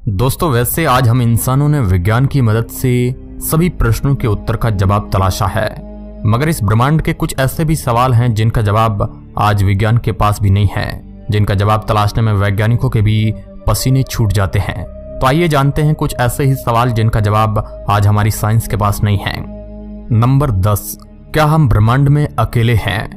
दोस्तों वैसे आज हम इंसानों ने विज्ञान की मदद से सभी प्रश्नों के उत्तर का जवाब तलाशा है, मगर इस ब्रह्मांड के कुछ ऐसे भी सवाल हैं जिनका जवाब आज विज्ञान के पास भी नहीं है, जिनका जवाब तलाशने में वैज्ञानिकों के भी पसीने छूट जाते हैं। तो आइए जानते हैं कुछ ऐसे ही सवाल जिनका जवाब आज हमारी साइंस के पास नहीं है। नंबर 10, क्या हम ब्रह्मांड में अकेले हैं?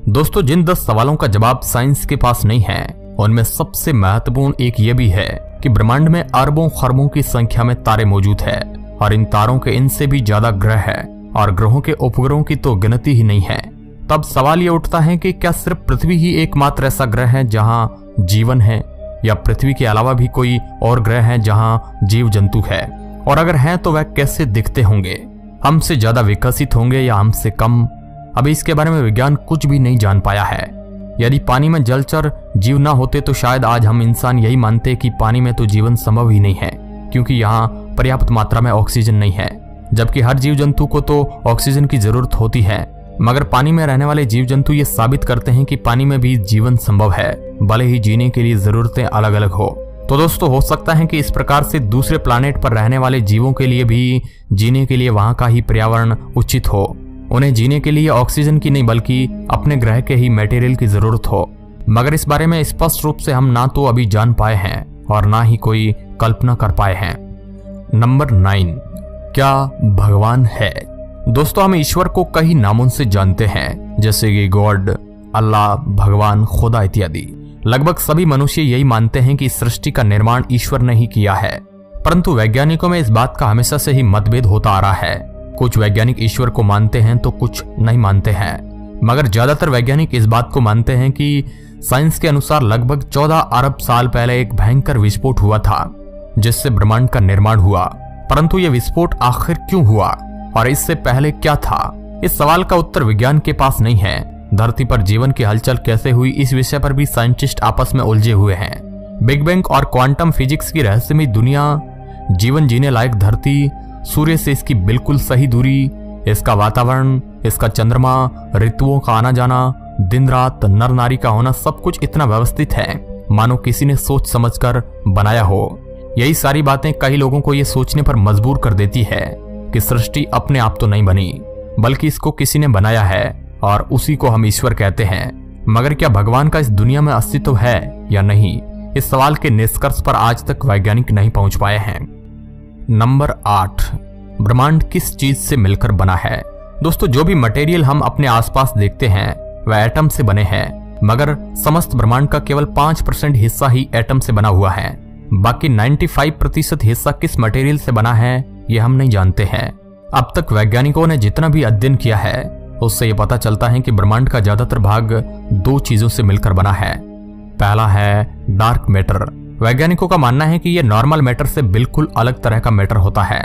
दोस्तों जिन 10 सवालों का जवाब साइंस के पास नहीं है उनमें सबसे महत्वपूर्ण एक ये भी है कि ब्रह्मांड में अरबों खरबों की संख्या में तारे मौजूद है और इन तारों के इनसे भी ज्यादा ग्रह है और ग्रहों के उपग्रहों की तो गिनती ही नहीं है। तब सवाल ये उठता है कि क्या सिर्फ पृथ्वी ही एकमात्र ऐसा ग्रह है जहां जीवन है, या पृथ्वी के अलावा भी कोई और ग्रह है जहां जीव जंतु है, और अगर हैं तो वह कैसे दिखते होंगे, हमसे ज्यादा विकसित होंगे या हमसे कम? अभी इसके बारे में विज्ञान कुछ भी नहीं जान पाया है। यदि पानी में जलचर जीव ना होते तो शायद आज हम इंसान यही मानते कि पानी में तो जीवन संभव ही नहीं है, क्योंकि यहाँ पर्याप्त मात्रा में ऑक्सीजन नहीं है, जबकि हर जीव जंतु को तो ऑक्सीजन की जरूरत होती है। मगर पानी में रहने वाले जीव जंतु ये साबित करते हैं कि पानी में भी जीवन संभव है, भले ही जीने के लिए जरूरतें अलग अलग हो। तो दोस्तों हो सकता है कि इस प्रकार से दूसरे प्लानेट पर रहने वाले जीवों के लिए भी जीने के लिए वहां का ही पर्यावरण उचित हो, उन्हें जीने के लिए ऑक्सीजन की नहीं बल्कि अपने ग्रह के ही मटेरियल की जरूरत हो। मगर इस बारे में स्पष्ट रूप से हम ना तो अभी जान पाए हैं और ना ही कोई कल्पना कर पाए हैं। नंबर 9, क्या भगवान है? दोस्तों हम ईश्वर को कई नामों से जानते हैं, जैसे कि गॉड, अल्लाह, भगवान, खुदा इत्यादि। लगभग सभी मनुष्य यही मानते हैं कि सृष्टि का निर्माण ईश्वर ने ही किया है, परंतु वैज्ञानिकों में इस बात का हमेशा से ही मतभेद होता आ रहा है। कुछ वैज्ञानिक ईश्वर को मानते हैं तो कुछ नहीं मानते हैं, मगर ज्यादातर वैज्ञानिक इस बात को मानते हैं कि साइंस के अनुसार लगभग 14 अरब साल पहले एक भयंकर विस्फोट हुआ था जिससे ब्रह्मांड का निर्माण हुआ। परंतु यह विस्फोट आखिर क्यों हुआ और इससे पहले क्या था, इस सवाल का उत्तर विज्ञान के पास नहीं है। धरती पर जीवन की हलचल कैसे हुई इस विषय पर भी साइंटिस्ट आपस में उलझे हुए हैं। बिग बैंग और क्वांटम फिजिक्स की रहस्यमय दुनिया, जीवन जीने लायक धरती, सूर्य से इसकी बिल्कुल सही दूरी, इसका वातावरण, इसका चंद्रमा, ऋतुओं का आना जाना, दिन रात, नर नारी का होना, सब कुछ इतना व्यवस्थित है मानो किसी ने सोच समझकर बनाया हो। यही सारी बातें कई लोगों को ये सोचने पर मजबूर कर देती है कि सृष्टि अपने आप तो नहीं बनी, बल्कि इसको किसी ने बनाया है और उसी को हम ईश्वर कहते हैं। मगर क्या भगवान का इस दुनिया में अस्तित्व है या नहीं, इस सवाल के निष्कर्ष पर आज तक वैज्ञानिक नहीं पहुंच पाए हैं। नंबर 8, ब्रह्मांड किस चीज से मिलकर बना है? दोस्तों जो भी मटेरियल हम अपने आसपास देखते हैं वह एटम से बने हैं, मगर समस्त ब्रह्मांड का केवल 5% हिस्सा ही एटम से बना हुआ है। बाकी 95% हिस्सा किस मटेरियल से बना है ये हम नहीं जानते हैं। अब तक वैज्ञानिकों ने जितना भी अध्ययन किया है उससे ये पता चलता है कि ब्रह्मांड का ज्यादातर भाग 2 चीजों से मिलकर बना है। पहला है डार्क मैटर। वैज्ञानिकों का मानना है कि यह नॉर्मल मैटर से बिल्कुल अलग तरह का मैटर होता है।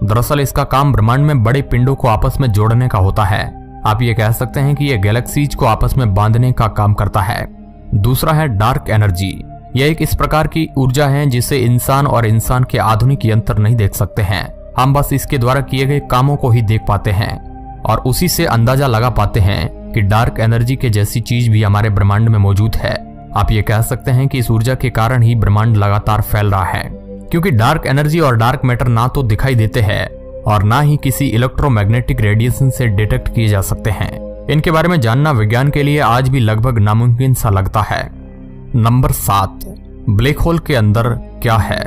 दरअसल इसका काम ब्रह्मांड में बड़े पिंडों को आपस में जोड़ने का होता है। आप ये कह सकते हैं कि यह गैलेक्सीज को आपस में बांधने का काम करता है। दूसरा है डार्क एनर्जी। यह एक इस प्रकार की ऊर्जा है जिसे इंसान और इंसान के आधुनिक यंत्र नहीं देख सकते हैं। हम बस इसके द्वारा किए गए कामों को ही देख पाते हैं और उसी से अंदाजा लगा पाते हैं कि डार्क एनर्जी के जैसी चीज भी हमारे ब्रह्मांड में मौजूद है। आप ये कह सकते हैं कि इस ऊर्जा के कारण ही ब्रह्मांड लगातार फैल रहा है, क्योंकि डार्क एनर्जी और डार्क मैटर ना तो दिखाई देते हैं और ना ही किसी इलेक्ट्रोमैग्नेटिक रेडिएशन से डिटेक्ट किए जा सकते हैं। इनके बारे में जानना विज्ञान के लिए आज भी लगभग नामुमकिन सा लगता है। नंबर 7, ब्लैक होल के अंदर क्या है?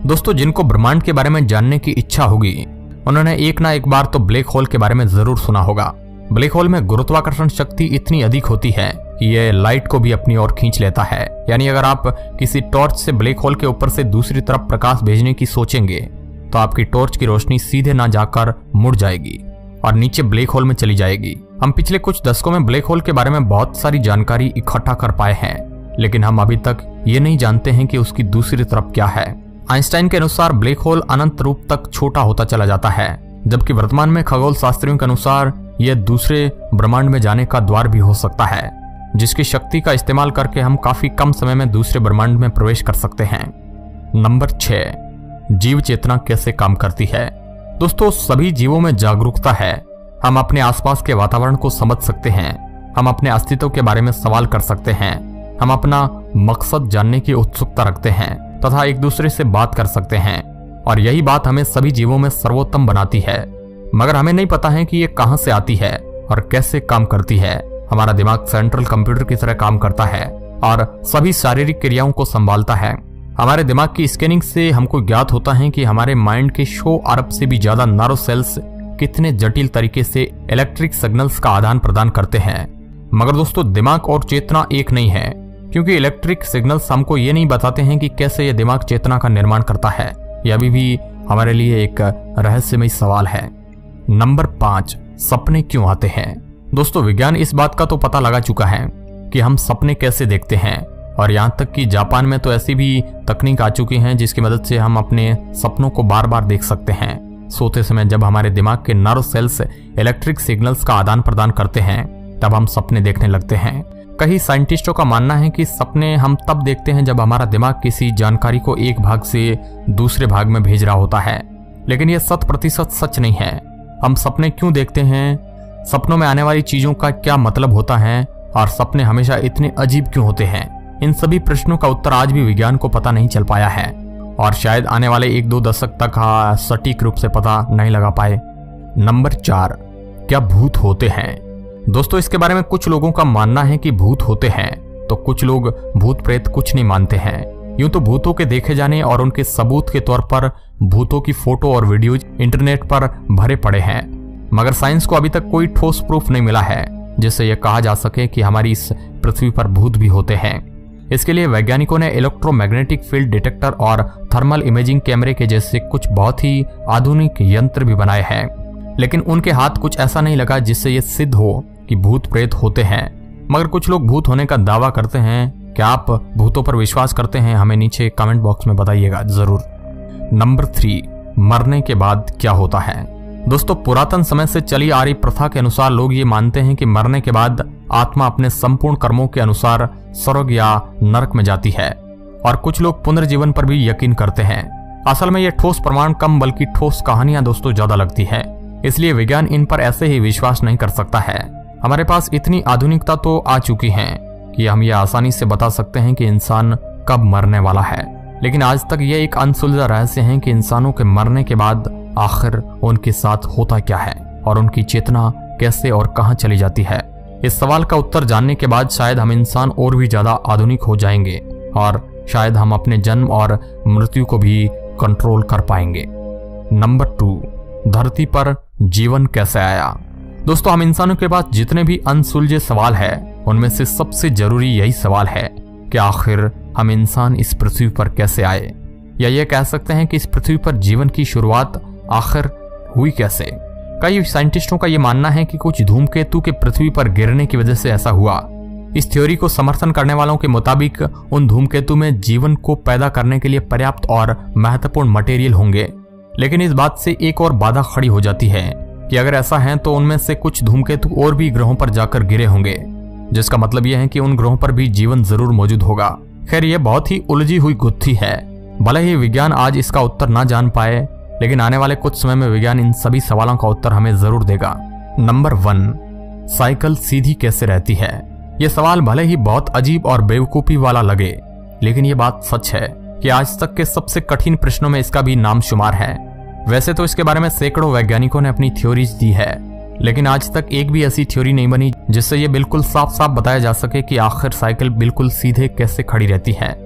दोस्तों जिनको ब्रह्मांड के बारे में जानने की इच्छा होगी उन्होंने एक ना एक बार तो ब्लैक होल के बारे में जरूर सुना होगा। ब्लैक होल में गुरुत्वाकर्षण शक्ति इतनी अधिक होती है कि यह लाइट को भी अपनी ओर खींच लेता है। यानी अगर आप किसी टॉर्च से ब्लैक होल के ऊपर से दूसरी तरफ प्रकाश भेजने की सोचेंगे तो आपकी टॉर्च की रोशनी सीधे ना जाकर मुड़ जाएगी और नीचे ब्लैक होल में चली जाएगी। हम पिछले कुछ दशकों में ब्लैक होल के बारे में बहुत सारी जानकारी इकट्ठा कर पाए हैं, लेकिन हम अभी तक ये नहीं जानते हैं कि उसकी दूसरी तरफ क्या है। आइंस्टाइन के अनुसार ब्लैक होल अनंत रूप तक छोटा होता चला जाता है, जबकि वर्तमान में खगोल शास्त्रियों के अनुसार यह दूसरे ब्रह्मांड में जाने का द्वार भी हो सकता है, जिसकी शक्ति का इस्तेमाल करके हम काफी कम समय में दूसरे ब्रह्मांड में प्रवेश कर सकते हैं। नंबर 6, जीव चेतना कैसे काम करती है? दोस्तों सभी जीवों में जागरूकता है। हम अपने आसपास के वातावरण को समझ सकते हैं, हम अपने अस्तित्व के बारे में सवाल कर सकते हैं, हम अपना मकसद जानने की उत्सुकता रखते हैं। तो तथा एक दूसरे से बात कर सकते हैं और यही बात हमें सभी जीवों में सर्वोत्तम बनाती है। मगर हमें नहीं पता है कि ये कहां से आती है और कैसे काम करती है। हमारा दिमाग सेंट्रल कंप्यूटर की तरह काम करता है और सभी शारीरिक क्रियाओं को संभालता है। हमारे दिमाग की स्कैनिंग से हमको ज्ञात होता है कि हमारे माइंड के 100 अरब से भी ज्यादा नर्व सेल्स कितने जटिल तरीके से इलेक्ट्रिक सिग्नल्स का आदान प्रदान करते हैं। मगर दोस्तों, दिमाग और चेतना एक नहीं है, क्योंकि इलेक्ट्रिक सिग्नल्स हमको ये नहीं बताते हैं कि कैसे यह दिमाग चेतना का निर्माण करता है। यह अभी भी हमारे लिए एक रहस्यमय सवाल है। नंबर 5, सपने क्यों आते हैं। दोस्तों, विज्ञान इस बात का तो पता लगा चुका है कि हम सपने कैसे देखते हैं और यहाँ तक कि जापान में तो ऐसी भी तकनीक आ चुकी है जिसकी मदद से हम अपने सपनों को बार बार देख सकते हैं। सोते समय जब हमारे दिमाग के नर्व सेल्स इलेक्ट्रिक सिग्नल्स का आदान प्रदान करते हैं तब हम सपने देखने लगते हैं। कई साइंटिस्टों का मानना है कि सपने हम तब देखते हैं जब हमारा दिमाग किसी जानकारी को एक भाग से दूसरे भाग में भेज रहा होता है, लेकिन यह 100% सच नहीं है। हम सपने क्यों देखते हैं, सपनों में आने वाली चीजों का क्या मतलब होता है और सपने हमेशा इतने अजीब क्यों होते हैं, इन सभी प्रश्नों का उत्तर आज भी विज्ञान को पता नहीं चल पाया है और शायद आने वाले 1-2 दशक तक सटीक रूप से पता नहीं लगा पाए। नंबर 4, क्या भूत होते हैं। दोस्तों, इसके बारे में कुछ लोगों का मानना है कि भूत होते हैं, तो कुछ लोग भूत प्रेत कुछ नहीं मानते हैं। यूं तो भूतों के देखे जाने और उनके सबूत के तौर पर भूतों की फोटो और वीडियोज इंटरनेट पर भरे पड़े हैं, मगर साइंस को अभी तक कोई ठोस प्रूफ नहीं मिला है जिससे यह कहा जा सके कि हमारी इस पृथ्वी पर भूत भी होते हैं। इसके लिए वैज्ञानिकों ने इलेक्ट्रोमैग्नेटिक फील्ड डिटेक्टर और थर्मल इमेजिंग कैमरे के जैसे कुछ बहुत ही आधुनिक यंत्र भी बनाए हैं, लेकिन उनके हाथ कुछ ऐसा नहीं लगा जिससे यह सिद्ध हो कि भूत प्रेत होते हैं। मगर कुछ लोग भूत होने का दावा करते हैं। क्या आप भूतों पर विश्वास करते हैं? हमें नीचे कमेंट बॉक्स में बताइएगा जरूर। नंबर 3, मरने के बाद क्या होता है। दोस्तों, पुरातन समय से चली आ रही प्रथा के अनुसार लोग ये मानते हैं कि मरने के बाद आत्मा अपने संपूर्ण कर्मों के अनुसार स्वर्ग या नरक में जाती है और कुछ लोग पुनर्जीवन पर भी यकीन करते हैं। असल में यह ठोस प्रमाण कम बल्कि ठोस कहानियां दोस्तों ज्यादा लगती है, इसलिए विज्ञान इन पर ऐसे ही विश्वास नहीं कर सकता है। हमारे पास इतनी आधुनिकता तो आ चुकी है कि हम ये आसानी से बता सकते हैं कि इंसान कब मरने वाला है, लेकिन आज तक यह एक अनसुलझा रहस्य है कि इंसानों के मरने के बाद आखिर उनके साथ होता क्या है और उनकी चेतना कैसे और कहां चली जाती है। इस सवाल का उत्तर जानने के बाद शायद हम इंसान और भी ज्यादा आधुनिक हो जाएंगे और शायद हम अपने जन्म और मृत्यु को भी कंट्रोल कर पाएंगे। नंबर 2, धरती पर जीवन कैसे आया। दोस्तों, हम इंसानों के पास जितने भी अनसुलझे सवाल है उनमें से सबसे जरूरी यही सवाल है कि आखिर हम इंसान इस पृथ्वी पर कैसे आए, या ये कह सकते हैं कि इस पृथ्वी पर जीवन की शुरुआत आखिर हुई कैसे। कई साइंटिस्टों का यह मानना है कि कुछ धूमकेतु के पृथ्वी पर गिरने की वजह से ऐसा हुआ। इस थ्योरी को समर्थन करने वालों के मुताबिक उन धूमकेतु में जीवन को पैदा करने के लिए पर्याप्त और महत्वपूर्ण मटेरियल होंगे, लेकिन इस बात से एक और बाधा खड़ी हो जाती है कि अगर ऐसा है तो उनमें से कुछ धूमकेतु और भी ग्रहों पर जाकर गिरे होंगे, जिसका मतलब यह है कि उन ग्रहों पर भी जीवन जरूर मौजूद होगा। खैर, यह बहुत ही उलझी हुई गुत्थी है। भले ही विज्ञान आज इसका उत्तर ना जान पाए, लेकिन आने वाले कुछ समय में विज्ञान इन सभी सवालों का उत्तर हमें जरूर देगा। नंबर 1, साइकिल सीधी कैसे रहती है। यह सवाल भले ही बहुत अजीब और बेवकूफी वाला लगे, लेकिन यह बात सच है कि आज तक के सबसे कठिन प्रश्नों में इसका भी नाम शुमार है। वैसे तो इसके बारे में सैकड़ों वैज्ञानिकों ने अपनी थ्योरीज दी है, लेकिन आज तक एक भी ऐसी थ्योरी नहीं बनी जिससे ये बिल्कुल साफ साफ बताया जा सके कि आखिर साइकिल बिल्कुल सीधे कैसे खड़ी रहती है।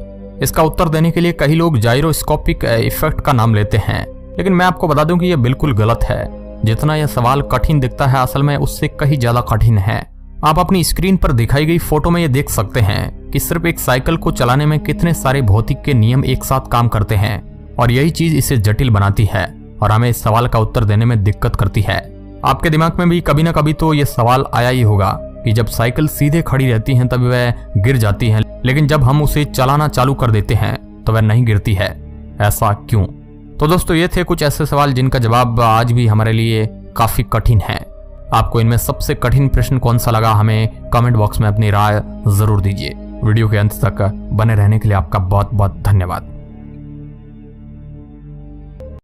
इसका उत्तर देने के लिए कई लोग जाइरोस्कोपिक इफेक्ट का नाम लेते हैं, लेकिन मैं आपको बता दूं कि यह बिल्कुल गलत है। जितना यह सवाल कठिन दिखता है, असल में उससे कहीं ज्यादा कठिन है। आप अपनी स्क्रीन पर दिखाई गई फोटो में यह देख सकते हैं कि सिर्फ एक साइकिल को चलाने में कितने सारे भौतिक के नियम एक साथ काम करते हैं, और यही चीज इसे जटिल बनाती है और हमें इस सवाल का उत्तर देने में दिक्कत करती है। आपके दिमाग में भी कभी ना कभी तो यह सवाल आया ही होगा कि जब साइकिल सीधे खड़ी रहती हैं तब वह गिर जाती हैं, लेकिन जब हम उसे चलाना चालू कर देते हैं तो वह नहीं गिरती है, ऐसा क्यों? तो दोस्तों, ये थे कुछ ऐसे सवाल जिनका जवाब आज भी हमारे लिए काफी कठिन है। आपको इनमें सबसे कठिन प्रश्न कौन सा लगा, हमें कमेंट बॉक्स में अपनी राय जरूर दीजिए। वीडियो के अंत तक बने रहने के लिए आपका बहुत बहुत धन्यवाद।